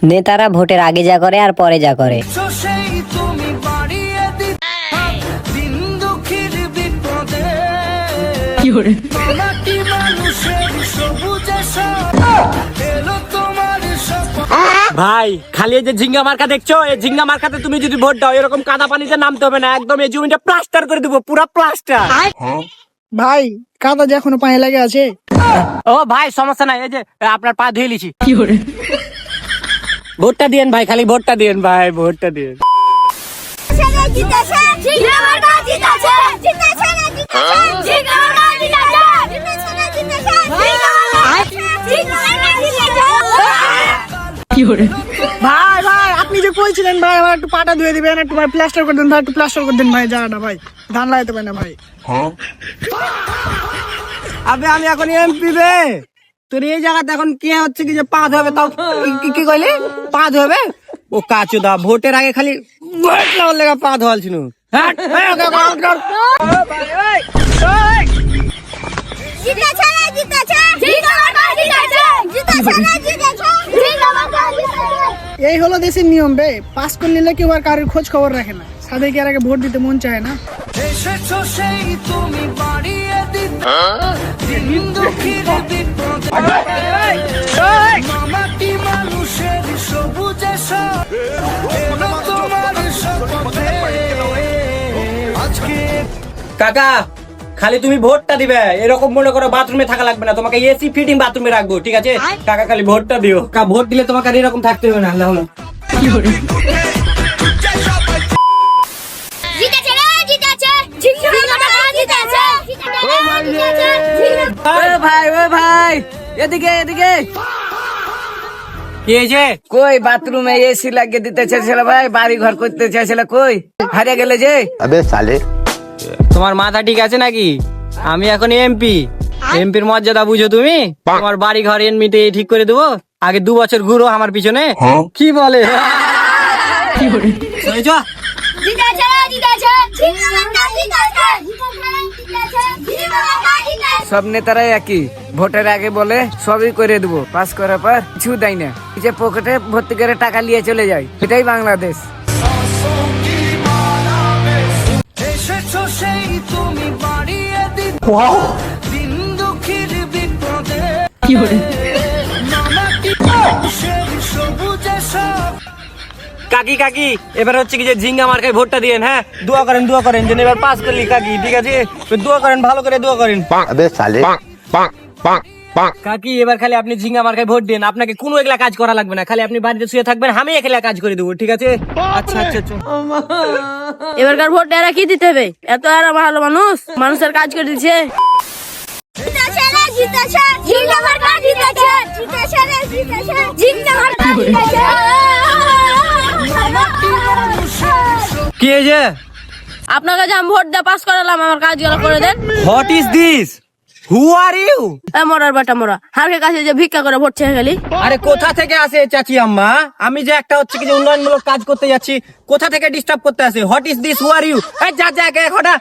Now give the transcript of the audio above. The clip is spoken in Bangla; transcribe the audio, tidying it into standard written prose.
নেতারা ভোটের আগে যা করে আর পরে যা করে। ভাই খালি এই যে ঝিঙ্গা মার্কা দেখছো, এই ঝিঙ্গা মার্কাতে তুমি যদি ভোট দাও এরকম কাদা পানিতে নামতে হবে না, একদম এই জমিটা প্লাস্টার করে দেবো, পুরো প্লাস্টার। ভাই কাদা যে এখনো পায়ে লাগে আছে। ও ভাই সমস্যা নাই, এই যে আপনার পা ধুয়ে লিছি। ভোটটা দিয়েন ভাই, খালি ভোটটা দিয়েন ভাই, ভোটটা দিয়েন। ভাই ভাই আপনি যে কইছিলেন ভাই আমার একটু পাটা ধুয়ে দিবেন, একটু ভাই প্লাস্টার করে দেন ভাই, একটু প্লাস্টার করে দেন ভাই জায়গাটা ভাই, ধান লাগাইতে পারে না ভাই। আবে আমি এখন এমপি রে, তোর এই জায়গাতে এখন কে হচ্ছে কি যে পা ধোবে, তাও কি কইলি পা ধোবে? ও কাচুদা ভোটের আগে খালি ভোট লাগার লেগে পা ধোয়ালছিল। এই হলো দেশের নিয়ম রে, পাস করে নিলে কেউ আর কারোর খোঁজ খবর রাখে না, সাদেকে আর আগে ভোট দিতে মন চায় না। কাকা খালি তুমি ভোটটা দিবে, এরকম মনে করো বাথরুমে থাকা লাগবে না, তোমাকে এসি ফিটিং বাথরুমে রাখবো, ঠিক আছে? কাকা খালি ভোটটা দিও, ভোট দিলে তোমাকে আর এরকম থাকতে হবে না। আল্লাহ ভাই ও ভাই এদিকে এদিকে কি হয়েছে? কই বাথরুমে এসি লাগিয়ে দিতে চাইছিল ভাই, বাড়ি ঘর করতে চাইছিল, কই হারিয়ে গেলে যে? अबे साले তোমার মাথা ঠিক আছে নাকি? আমি এখন এমপি, এমপির মর্যাদা বুঝো তুমি? তোমার বাড়ি ঘর এমনিতে ঠিক করে দেবো, আগে 2 বছর ঘুরো আমার পিছনে। কি বলে শুনেছো? সব নেতারাই একই, ভোটের আগে বলে সবই করে দেবো, পাস করার পর কিছু দেয় না, যে পকেটে ভর্তি করে টাকা নিয়ে চলে যায়, এটাই বাংলাদেশ। কাকি কাকি এবার হচ্ছে কি যে ঝিঙ্গা মার্কায় ভোটটা দিয়েন, হ্যাঁ দোয়া করেন যেন এবার পাস করলি কাকি, ঠিক আছে? দোয়া করেন, ভালো করে দোয়া করেন। अबे साले কাকি এবার খালি আপনি ঝিঙ্গা মার্কায় ভোট দেন, আপনাকে কোনো একলা কাজ করা লাগবে না, খালি আপনি বাড়িতে শুয়ে থাকবেন, আমি একলা কাজ করে দেবো, ঠিক আছে? আচ্ছা আচ্ছা আচ্ছা। এবারকার ভোট এরা কি দিতে হবে? এত এরা ভালো মানুষ, মানুষের কাজ করে দিচ্ছে। কি হয়েছে? আপনাকে যে আমি ভোট দিয়ে পাস করালাম, আমার কাজগুলো করে দেন। What is this? Who are you? মরার বেটা মরা, হারকে কাছে যে ভিক্ষা করে ভোট চেয়ে গেলি। আরে কোথা থেকে আসে চাচি আম্মা? আমি যে একটা হচ্ছে কি যে উন্নয়নমূলক কাজ করতে যাচ্ছি, কোথা থেকে ডিস্টার্ব করতে আসে? What is this? Who are you? যা যা, হঠাৎ